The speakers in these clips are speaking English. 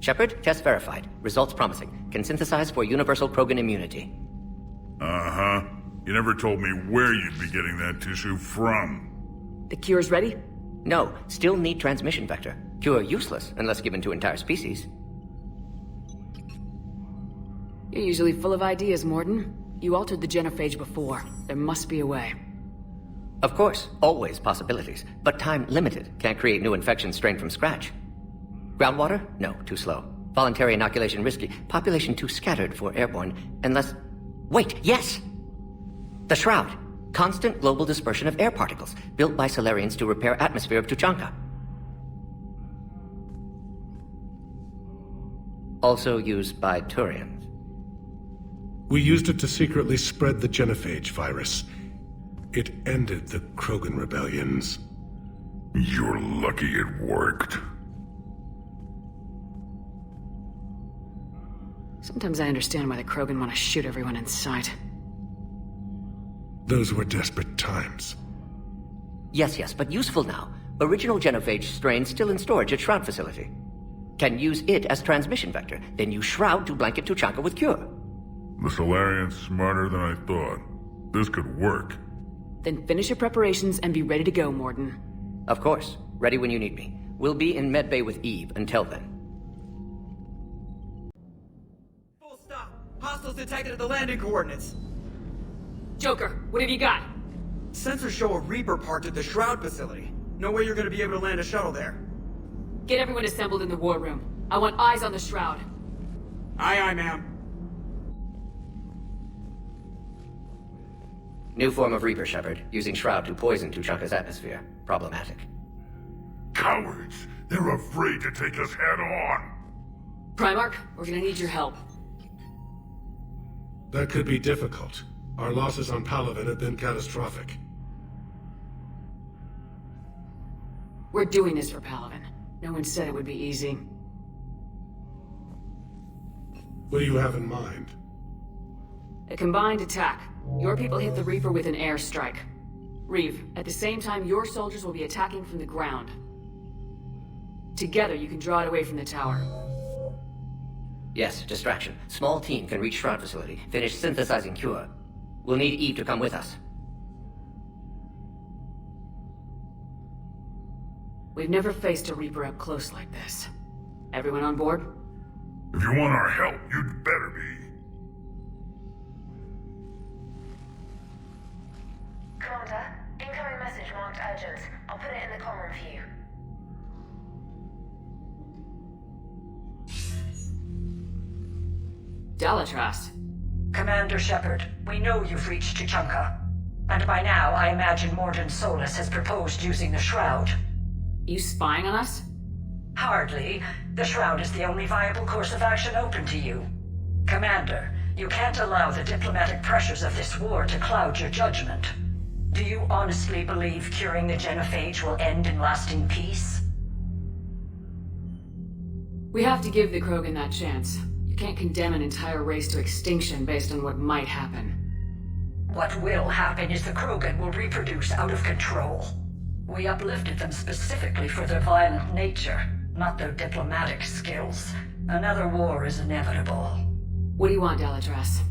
Shepard, test verified. Results promising. Can synthesize for universal Krogan immunity. Uh-huh. You never told me where you'd be getting that tissue from. The cure's ready? No, still need transmission vector. Cure useless unless given to entire species. You're usually full of ideas, Morden. You altered the genophage before. There must be a way. Of course, always possibilities, but time limited. Can't create new infections strained from scratch. Groundwater? No, too slow. Voluntary inoculation risky. Population too scattered for airborne, unless... Wait, yes! The Shroud. Constant global dispersion of air particles, built by Solarians to repair atmosphere of Tuchanka. Also used by Turians. We used it to secretly spread the genophage virus. It ended the Krogan rebellions. You're lucky it worked. Sometimes I understand why the Krogan want to shoot everyone in sight. Those were desperate times. Yes, but useful now. Original genophage strain still in storage at Shroud facility. Can use it as transmission vector, then use Shroud to blanket Tuchanka with cure. The Solarian's smarter than I thought. This could work. Then finish your preparations and be ready to go, Morden. Of course. Ready when you need me. We'll be in medbay with Eve until then. Full stop! Hostiles detected at the landing coordinates! Joker, what have you got? Sensors show a Reaper parked at the Shroud facility. No way you're gonna be able to land a shuttle there. Get everyone assembled in the war room. I want eyes on the Shroud. Aye, ma'am. New form of Reaper, Shepard. Using Shroud to poison Tuchanka's atmosphere. Problematic. Cowards! They're afraid to take us head-on! Primarch, we're gonna need your help. That could be difficult. Our losses on Palaven have been catastrophic. We're doing this for Palaven. No one said it would be easy. What do you have in mind? A combined attack. Your people hit the Reaper with an airstrike. Reeve, at the same time your soldiers will be attacking from the ground. Together you can draw it away from the tower. Yes, distraction. Small team can reach Shroud facility. Finish synthesizing cure. We'll need Eve to come with us. We've never faced a Reaper up close like this. Everyone on board? If you want our help, you'd better be. Commander, incoming message marked urgent. I'll put it in the comm room for you. Dalatras. Commander Shepard, we know you've reached Tuchanka. And by now, I imagine Morden Solus has proposed using the Shroud. You spying on us? Hardly. The Shroud is the only viable course of action open to you. Commander, you can't allow the diplomatic pressures of this war to cloud your judgment. Do you honestly believe curing the genophage will end in lasting peace? We have to give the Krogan that chance. You can't condemn an entire race to extinction based on what might happen. What will happen is the Krogan will reproduce out of control. We uplifted them specifically for their violent nature, not their diplomatic skills. Another war is inevitable. What do you want, Dalatras?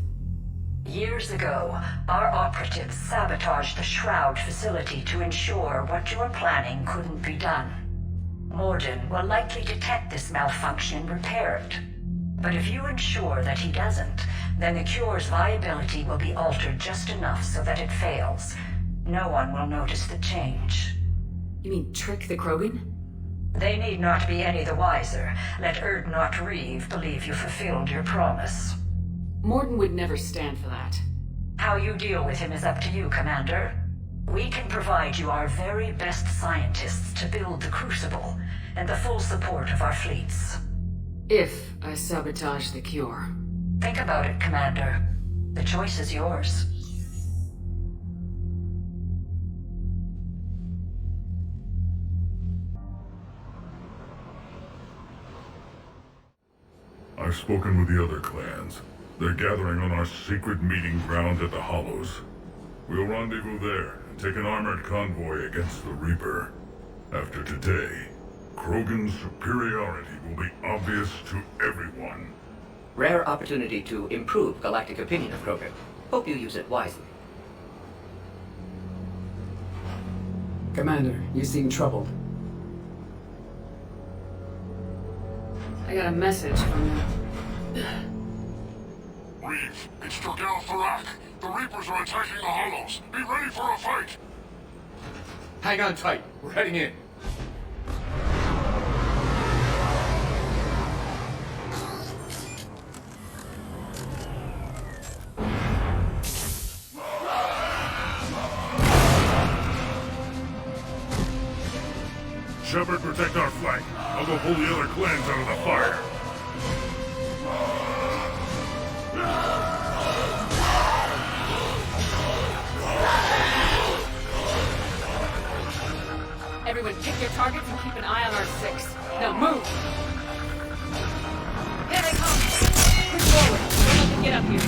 Years ago, our operatives sabotaged the Shroud facility to ensure what you were planning couldn't be done. Morden will likely detect this malfunction and repair it. But if you ensure that he doesn't, then the cure's viability will be altered just enough so that it fails. No one will notice the change. You mean trick the Krogan? They need not be any the wiser. Let Erdnot Reeve believe you fulfilled your promise. Morden would never stand for that. How you deal with him is up to you, Commander. We can provide you our very best scientists to build the Crucible, and the full support of our fleets. If I sabotage the cure. Think about it, Commander. The choice is yours. I've spoken with the other clans. They're gathering on our secret meeting ground at the Hollows. We'll rendezvous there and take an armored convoy against the Reaper. After today, Krogan's superiority will be obvious to everyone. Rare opportunity to improve galactic opinion of Krogan. Hope you use it wisely. Commander, you seem troubled. I got a message from... Reeve, it's Genofagia. The Reapers are attacking the Hollows. Be ready for a fight! Hang on tight. We're heading in. Shepard, protect our flank. I'll go pull the other clans out of the fire. Everyone, pick your targets and keep an eye on our 6. Now move! Here they come! Push forward! Don't let them get up here!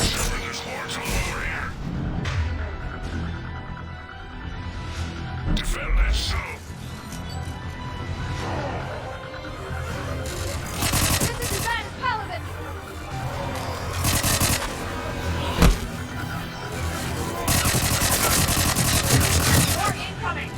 Shepard, there's hordes all over here. Defend that south. This is Advanced Paladin! More incoming!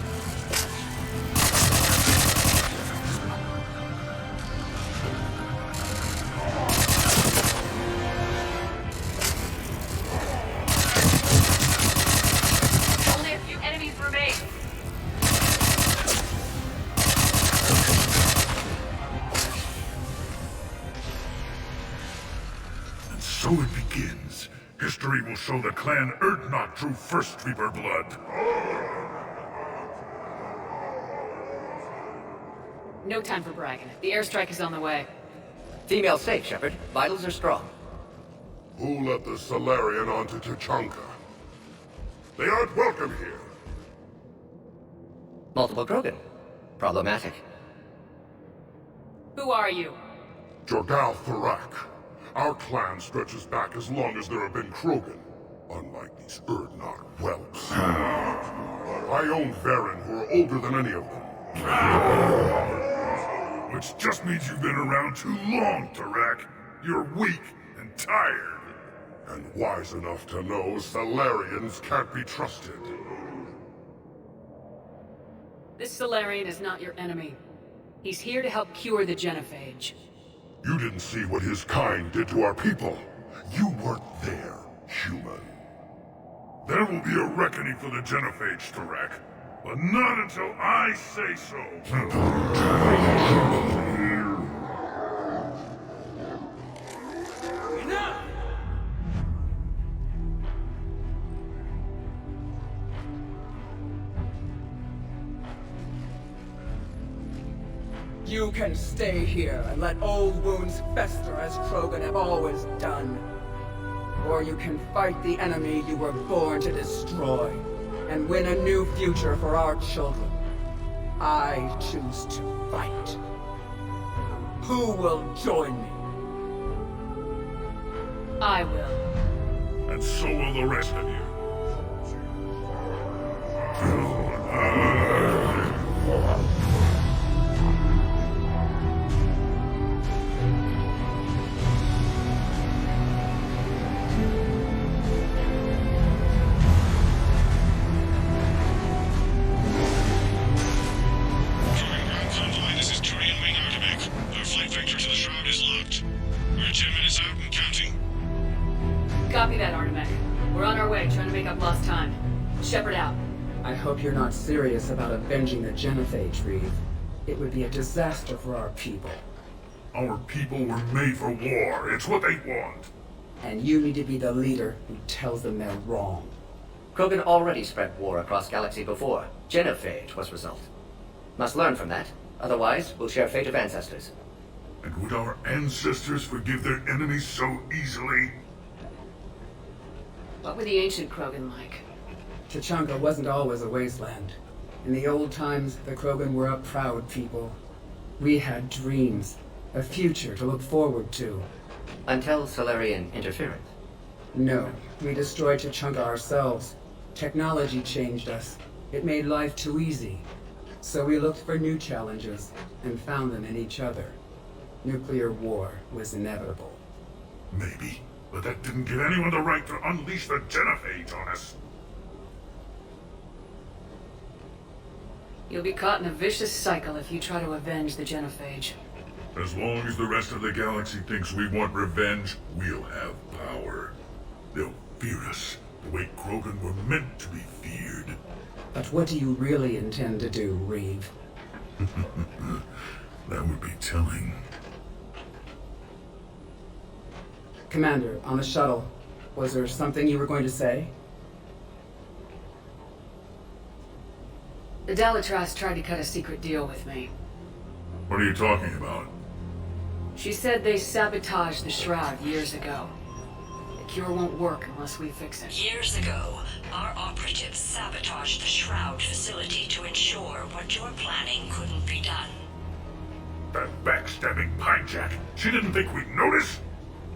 Only a few enemies remain. And so it begins. History will show the clan Erdnot drew first Reaper blood. No time for bragging. The airstrike is on the way. Female safe, Shepard. Vitals are strong. Who let the Solarian onto Tachanka? They aren't welcome here. Multiple Krogan. Problematic. Who are you? Jorgal Tharak. Our clan stretches back as long as there have been Krogan. Unlike these Erdnot whelps. I own Varen who are older than any of them. Which just means you've been around too long, Tarak. You're weak and tired. And wise enough to know Solarians can't be trusted. This Solarian is not your enemy. He's here to help cure the Genophage. You didn't see what his kind did to our people. You weren't there, human. There will be a reckoning for the Genophage, Tarak. But not until I say so. Enough! You can stay here and let old wounds fester as Krogan have always done. Or you can fight the enemy you were born to destroy, and win a new future for our children. I choose to fight. Who will join me? I will. And so will the rest of you. Copy that, Artemek. We're on our way, trying to make up lost time. Shepard out. I hope you're not serious about avenging the Genophage, Reeve. It would be a disaster for our people. Our people were made for war. It's what they want. And you need to be the leader who tells them they're wrong. Krogan already spread war across galaxy before. Genophage was result. Must learn from that. Otherwise, we'll share fate of ancestors. And would our ancestors forgive their enemies so easily? What were the ancient Krogan like? Tachanka wasn't always a wasteland. In the old times, the Krogan were a proud people. We had dreams, a future to look forward to. Until Solarian interference. No, we destroyed Tachanka ourselves. Technology changed us. It made life too easy. So we looked for new challenges, and found them in each other. Nuclear war was inevitable. Maybe, but that didn't give anyone the right to unleash the Genophage on us. You'll be caught in a vicious cycle if you try to avenge the Genophage. As long as the rest of the galaxy thinks we want revenge, we'll have power. They'll fear us the way Krogan were meant to be feared. But what do you really intend to do, Reeve? That would be telling. Commander, on the shuttle, was there something you were going to say? The Dalitras tried to cut a secret deal with me. What are you talking about? She said they sabotaged the Shroud years ago. The cure won't work unless we fix it. Years ago, our operatives sabotaged the Shroud facility to ensure what you were planning couldn't be done. That backstabbing pinejack. She didn't think we'd notice?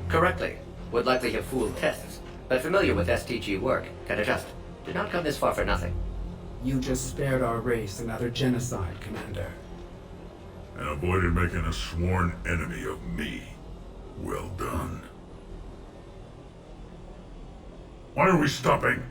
Correctly. Would likely have fooled tests, but familiar with STG work, can adjust. Did not come this far for nothing. You just spared our race another genocide, Commander. And avoided making a sworn enemy of me. Well done. Why are we stopping?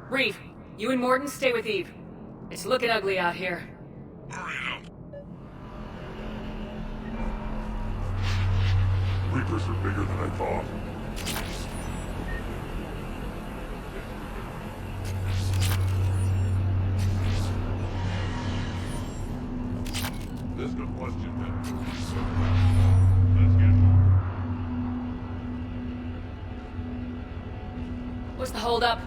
Reeve, you and Morden stay with Eve. It's looking ugly out here. Hurry it up. Reapers are bigger than I thought. This could question them. Let's get moving. What's the holdup?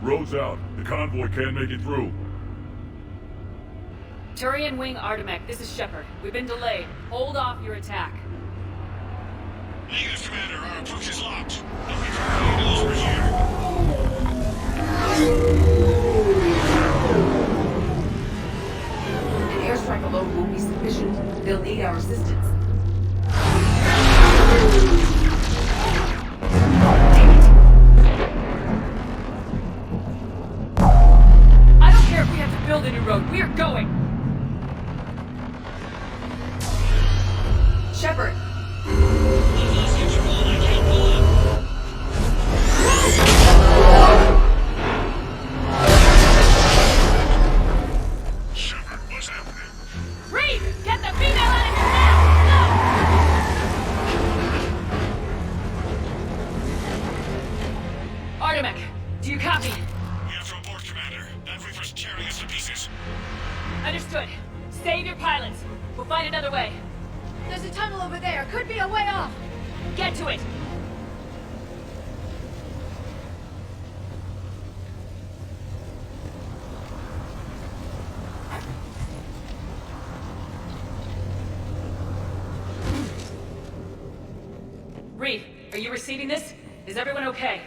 Road's out. The convoy can't make it through. Turian Wing Artemek, this is Shepard. We've been delayed. Hold off your attack. Negative, Commander. Our approach is locked. Nothing from over here. An airstrike alone won't be sufficient. They'll need our assistance. I don't care if we have to build a new road. We are going! Shepard! Shepard, what's happening? Reeve! Get the female out of here now! No! Artemek, do you copy? We have to abort, Commander. That Reaper's tearing us to pieces. Understood. Save your pilots. We'll find another way. There's a tunnel over there. Could be a way off. Get to it! Reeve, are you receiving this? Is everyone okay?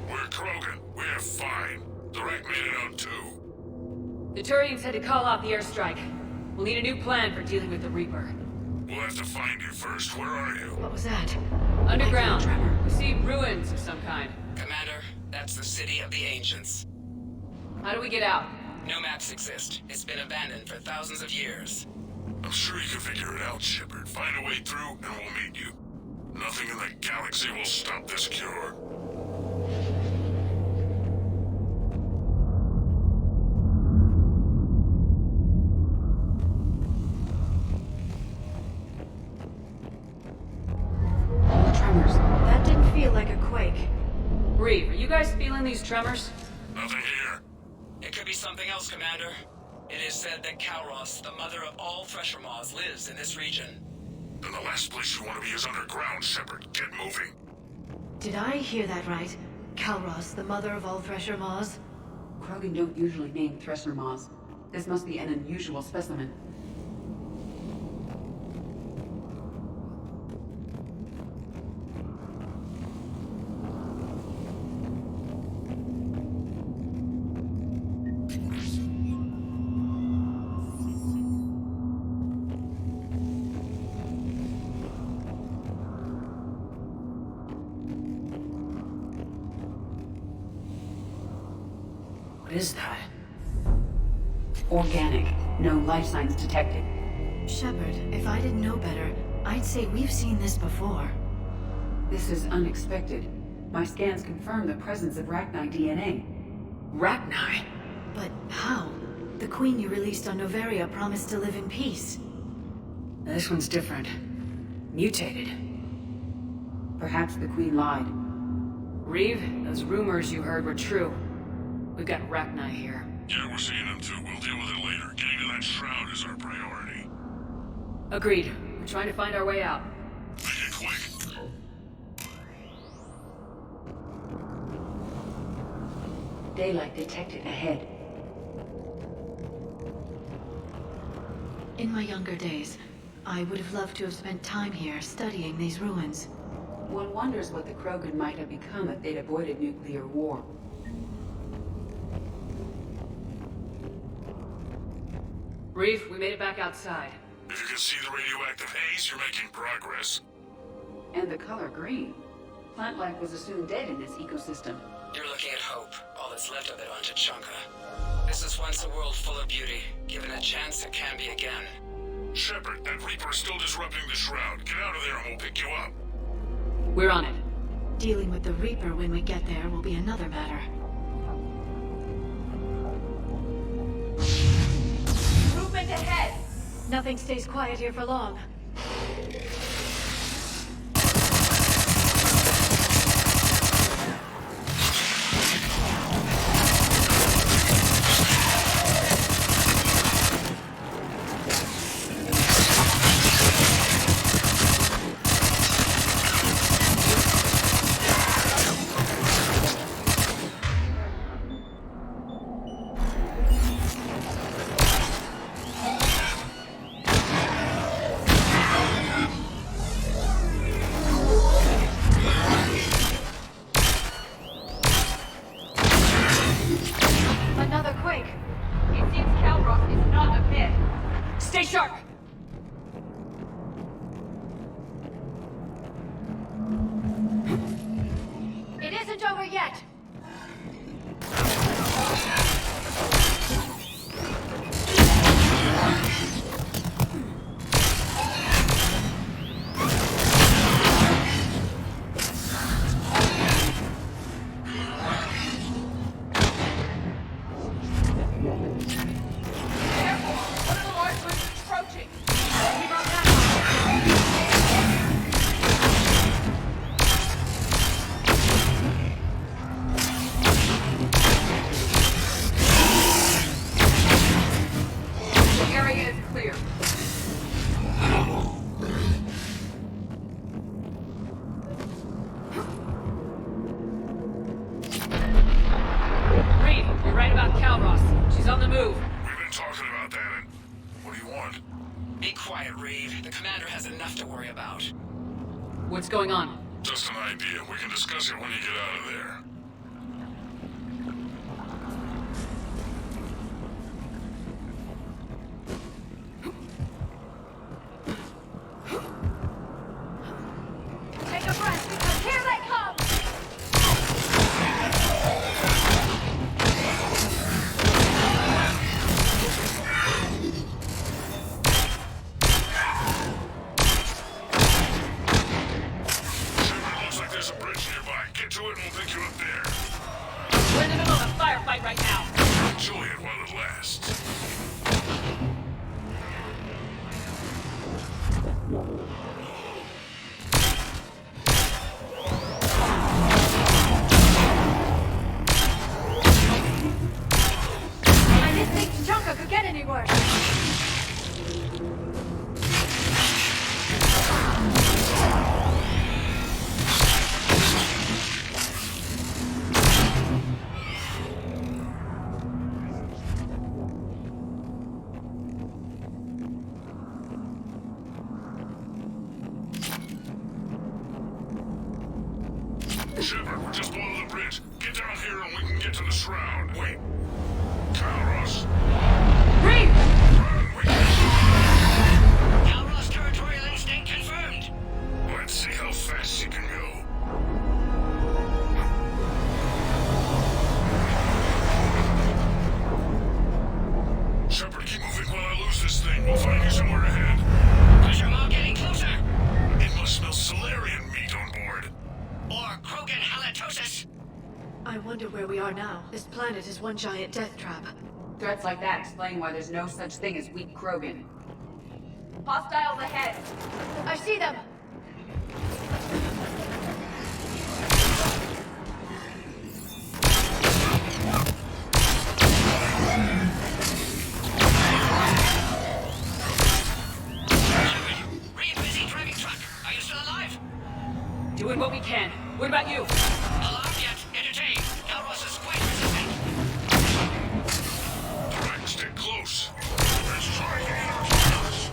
We're Krogan. We're fine. The wreck made it out too. The Turians had to call off the airstrike. We'll need a new plan for dealing with the Reaper. We'll have to find you first. Where are you? What was that? Underground. We see ruins of some kind. Commander, that's the city of the ancients. How do we get out? No maps exist. It's been abandoned for thousands of years. I'm sure you can figure it out, Shepard. Find a way through, and we'll meet you. Nothing in the galaxy will stop this cure. Tremors. That didn't feel like a quake. Reeve, are you guys feeling these tremors? Nothing here. It could be something else, Commander. It is said that Kalros, the mother of all thresher maws, lives in this region. Then the last place you want to be is underground, Shepard. Get moving. Did I hear that right? Kalros, the mother of all thresher maws? Krogan don't usually name thresher maws. This must be an unusual specimen. What is that? Organic. No life signs detected. Shepard, if I didn't know better, I'd say we've seen this before. This is unexpected. My scans confirm the presence of Rachni DNA. Rachni? But how? The queen you released on Noveria promised to live in peace. This one's different. Mutated. Perhaps the queen lied. Reeve, those rumors you heard were true. We've got Rachni here. Yeah, we're seeing them too. We'll deal with it later. Getting to that shroud is our priority. Agreed. We're trying to find our way out. Make it quick. Daylight detected ahead. In my younger days, I would have loved to have spent time here studying these ruins. One wonders what the Krogan might have become if they'd avoided nuclear war. Reeve, we made it back outside. If you can see the radioactive haze, you're making progress. And the color green. Plant life was assumed dead in this ecosystem. You're looking at hope, all that's left of it on Tachanka. This is once a world full of beauty. Given a chance, it can be again. Shepard, that Reaper is still disrupting the shroud. Get out of there and we'll pick you up. We're on it. Dealing with the Reaper when we get there will be another matter. Movement ahead! Nothing stays quiet here for long. Stay sharp! It isn't over yet! What's going on? Just an idea. We can discuss it when you get out of there. Take a breath, because here they come! There's a bridge nearby. Get to it and we'll pick you up there. We're just below the bridge. Get down here and we can get to the shroud. Wait. Kalros. Reeve! Run, wait. Calros territorial instinct confirmed. Let's see how fast she can go. Shepard, keep moving while I lose this thing. We'll find you somewhere ahead. Pressure Maw getting closer. It must smell Solarian meat on board. Or Krogan halitosis. I wonder where we are now. This planet is one giant death trap. Threats like that explain why there's no such thing as weak Krogan. Hostiles ahead! I see them! Reeve busy driving truck. Are you still alive? Doing what we can. What about you? Alarmed yet? Entertained. Calros is quite resistant. Alright, stay close. Let's try to get our kills.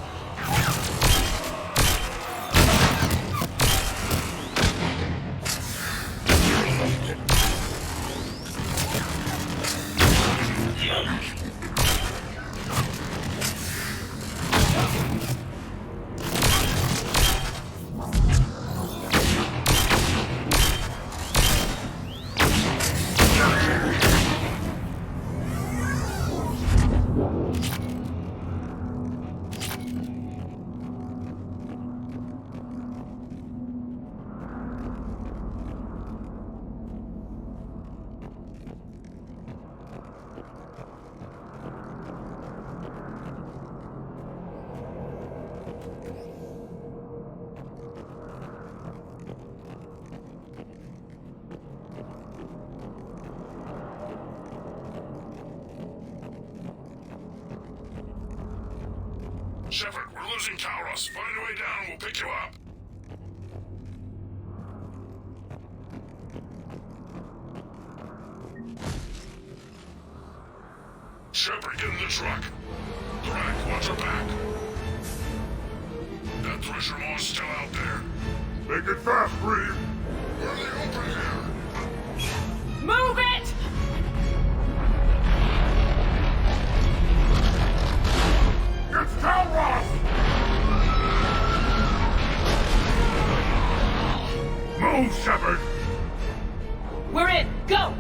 Shepard, we're losing Kalros. Find a way down and we'll pick you up. Shepard, get in the truck. Thrak, watch your back. That Thresher Maw's still out there. Make it fast, Reeve. Where are they open here? Move it! It's Kalros! Move, Shepard! We're in! Go!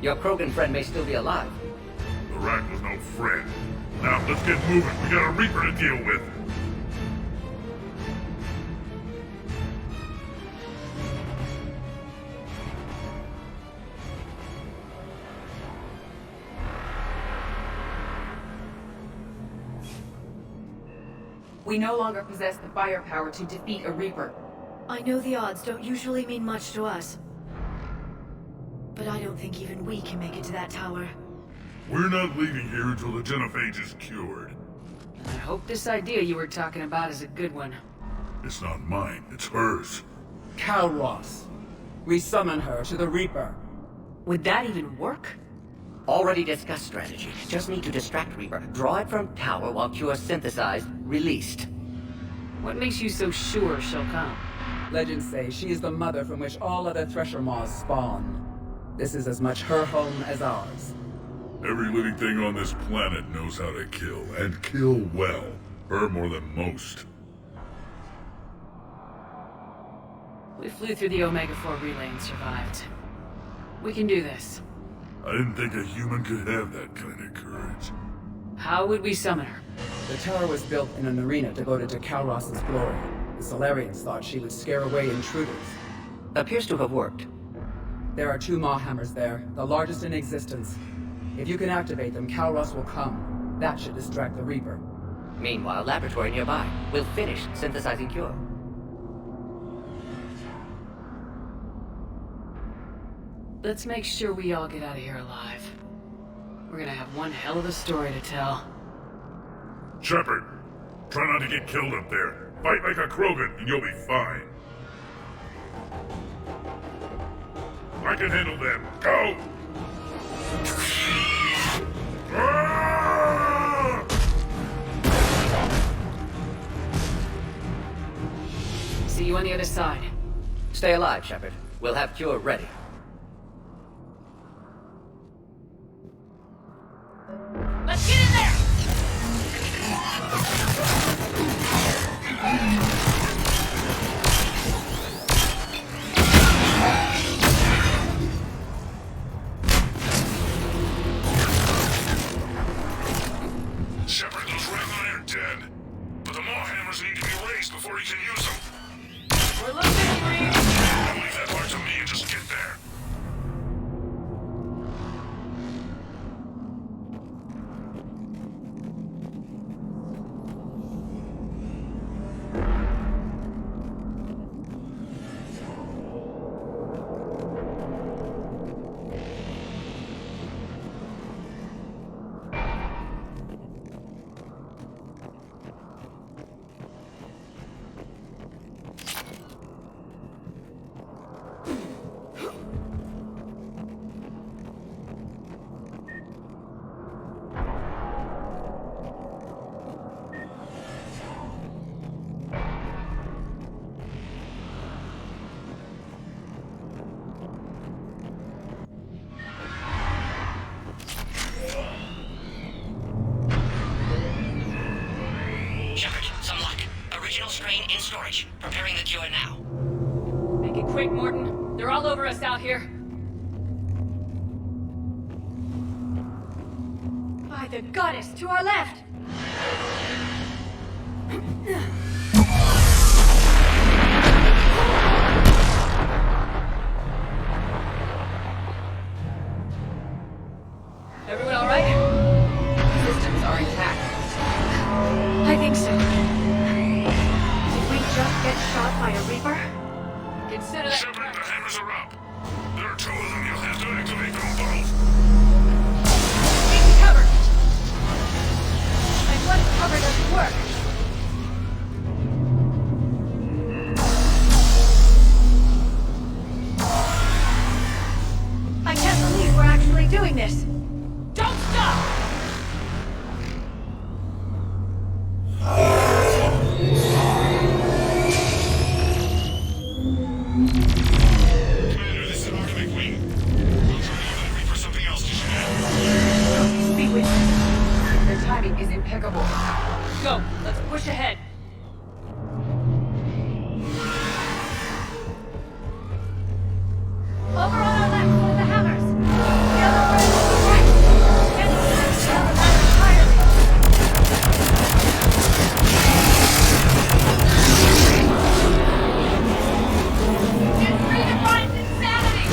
Your Krogan friend may still be alive. The rat was no friend. Now, let's get moving. We got a Reaper to deal with. We no longer possess the firepower to defeat a Reaper. I know the odds don't usually mean much to us. But I don't think even we can make it to that tower. We're not leaving here until the Genophage is cured. I hope this idea you were talking about is a good one. It's not mine, it's hers. Kalros. We summon her to the Reaper. Would that even work? Already discussed strategy. Just need to distract Reaper. Draw it from tower while Cure synthesized, released. What makes you so sure she'll come? Legends say she is the mother from which all other Thresher Maws spawned. This is as much her home as ours. Every living thing on this planet knows how to kill, and kill well. Her more than most. We flew through the Omega-4 relay and survived. We can do this. I didn't think a human could have that kind of courage. How would we summon her? The tower was built in an arena devoted to Kalros' glory. The Solarians thought she would scare away intruders. Appears to have worked. There are 2 Maw hammers there, the largest in existence. If you can activate them, Kalros will come. That should distract the Reaper. Meanwhile, laboratory nearby. We'll finish synthesizing Cure. Let's make sure we all get out of here alive. We're gonna have one hell of a story to tell. Shepard, try not to get killed up there. Fight like a Krogan and you'll be fine. I can handle them. Go! Ah! the other side. Stay alive, Shepard. We'll have cure ready. Let's get in there! Shepard, those Ragnar are dead. But the Maw hammers need to be raised before he can use them. We're looking, Reeve! I'll leave that part to me and just get there. Strain in storage. Preparing the cure now. Make it quick, Morton. They're all over us out here. By the goddess, to our left! Everyone all right? Systems are intact. I think so. Did we just get shot by a Reaper? Consider that... Shepard, the hammers are up. There are two of them. You'll have to activate them both. Take cover! And what cover doesn't work? I can't believe we're actually doing this. Don't stop! Commander, this is an Archivate wing. We'll try to Reaper something else to shoot. Speak with me. Their timing is impeccable. Go! Let's push ahead! Over on our left, one of the hammers. The other one is on the right. Get the hammer entirely. It redefines insanity!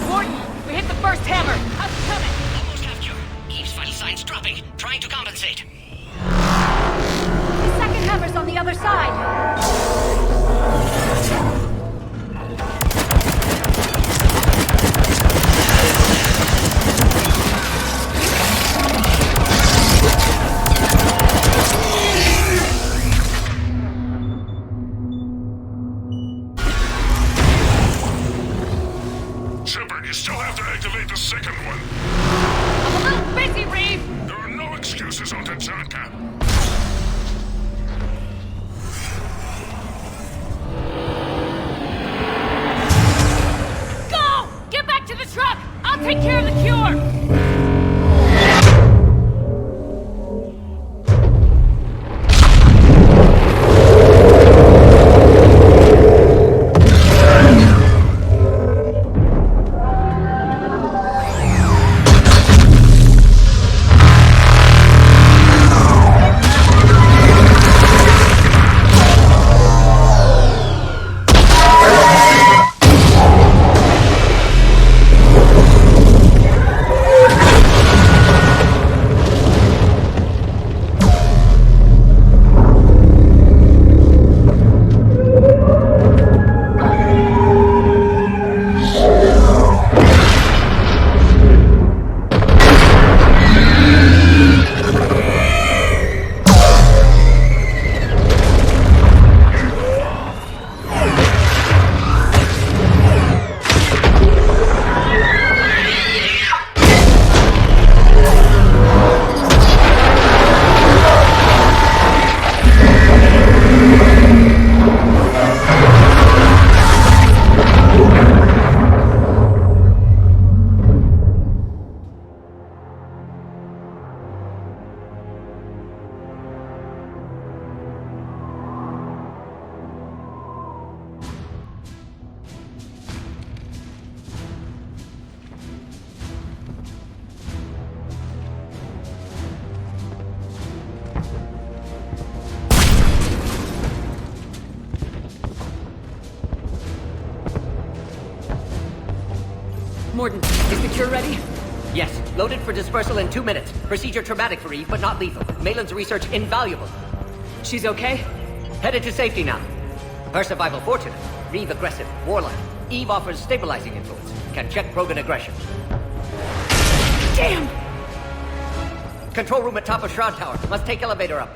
Morton, we hit the first hammer! How's it coming? Almost have cure. Eve's vital signs dropping. Trying to compensate. The second hammer's on the other side. Shepard, you still have to activate the second one. I'm a little busy, Reeve! There are no excuses on Tatanka. Go! Get back to the truck! I'll take care of the cure! Morden, is the cure ready? Yes, loaded for dispersal in 2 minutes. Procedure traumatic for Eve, but not lethal. Malin's research invaluable. She's okay? Headed to safety now. Her survival fortunate. Reeve aggressive, warlike. Eve offers stabilizing influence. Can check Krogan aggression. Damn! Control room at top of Shroud Tower. Must take elevator up.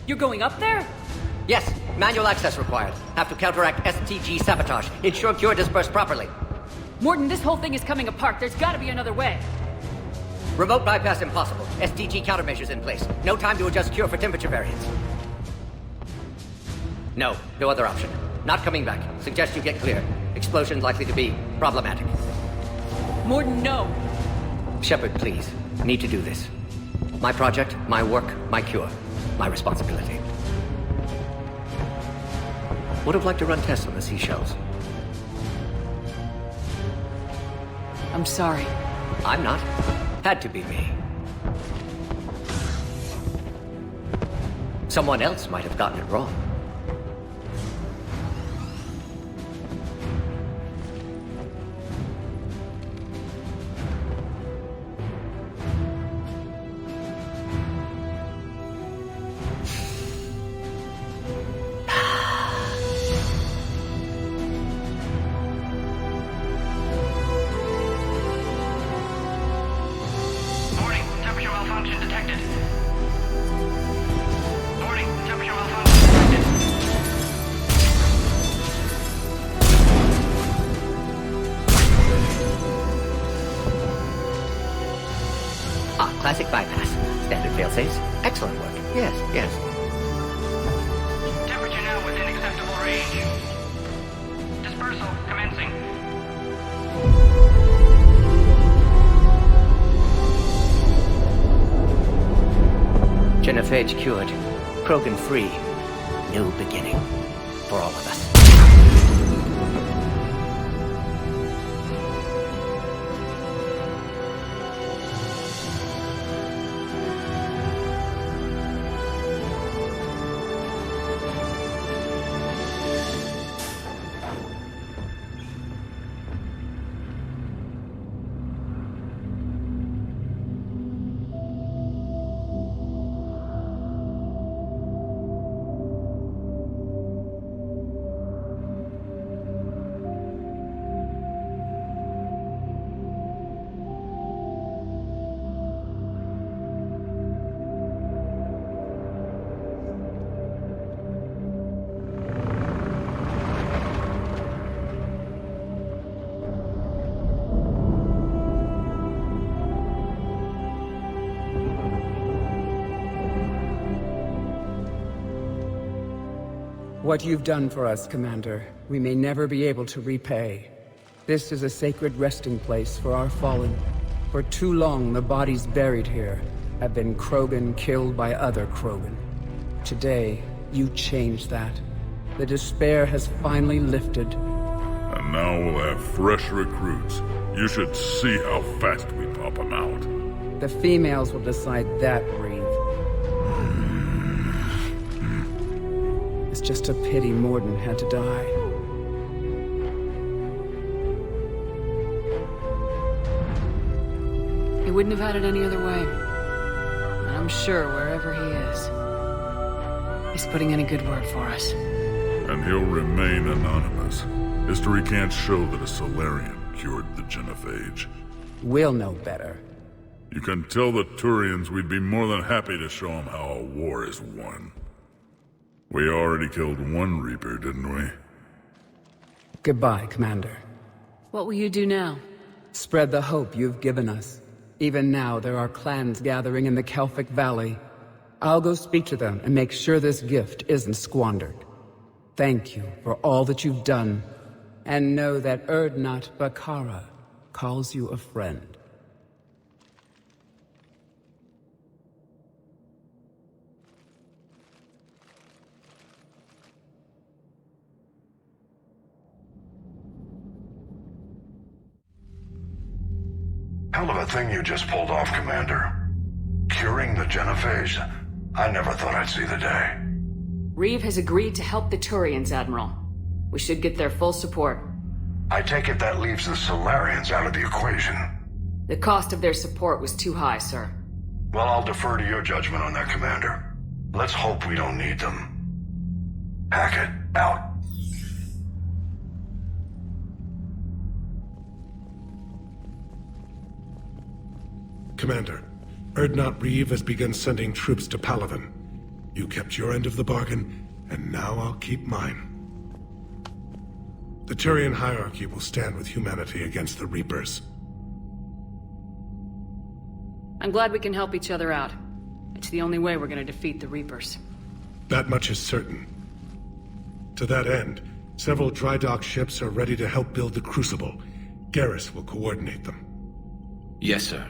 You're going up there? Yes, manual access required. Have to counteract STG sabotage. Ensure cure dispersed properly. Morden, this whole thing is coming apart. There's gotta be another way. Remote bypass impossible. STG countermeasures in place. No time to adjust cure for temperature variance. No other option. Not coming back. Suggest you get clear. Explosion likely to be problematic. Morden, no! Shepard, please. Need to do this. My project, my work, my cure. My responsibility. Would have liked to run tests on the seashells. I'm sorry. I'm not. Had to be me. Someone else might have gotten it wrong. Warning, temperature malfunction detected. Warning, temperature malfunction detected. Classic bypass. Standard failsafes. Excellent work. Yes. Temperature now within acceptable range. Dispersal commencing. Genophage cured. Krogan free. New beginning. For all of us. What you've done for us, Commander, we may never be able to repay. This is a sacred resting place for our fallen. For too long, the bodies buried here have been Krogan killed by other Krogan. Today, you changed that. The despair has finally lifted. And now we'll have fresh recruits. You should see how fast we pop them out. The females will decide that, Reeve. It's just a pity Morden had to die. He wouldn't have had it any other way. And I'm sure wherever he is, he's putting in a good word for us. And he'll remain anonymous. History can't show that a Solarian cured the Genophage. We'll know better. You can tell the Turians we'd be more than happy to show them how a war is won. We already killed one Reaper, didn't we? Goodbye, Commander. What will you do now? Spread the hope you've given us. Even now, there are clans gathering in the Kelphic Valley. I'll go speak to them and make sure this gift isn't squandered. Thank you for all that you've done, and know that Urdnot Bakara calls you a friend. Hell of a thing you just pulled off, Commander. Curing the Genophage. I never thought I'd see the day. Reeve has agreed to help the Turians, Admiral. We should get their full support. I take it that leaves the Solarians out of the equation. The cost of their support was too high, sir. Well, I'll defer to your judgment on that, Commander. Let's hope we don't need them. Hackett, out. Commander, Erdnot Reeve has begun sending troops to Palaven. You kept your end of the bargain, and now I'll keep mine. The Turian hierarchy will stand with humanity against the Reapers. I'm glad we can help each other out. It's the only way we're gonna defeat the Reapers. That much is certain. To that end, several dry dock ships are ready to help build the Crucible. Garrus will coordinate them. Yes, sir.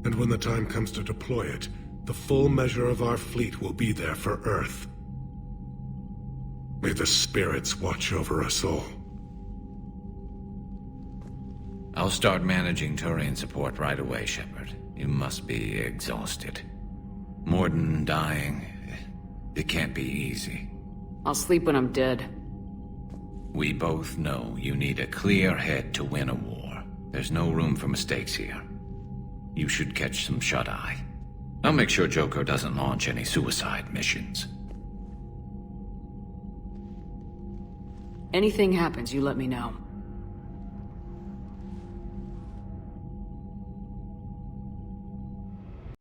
And when the time comes to deploy it, the full measure of our fleet will be there for Earth. May the spirits watch over us all. I'll start managing Turian support right away, Shepard. You must be exhausted. Morden dying, it can't be easy. I'll sleep when I'm dead. We both know you need a clear head to win a war. There's no room for mistakes here. You should catch some shut-eye. I'll make sure Joker doesn't launch any suicide missions. Anything happens, you let me know.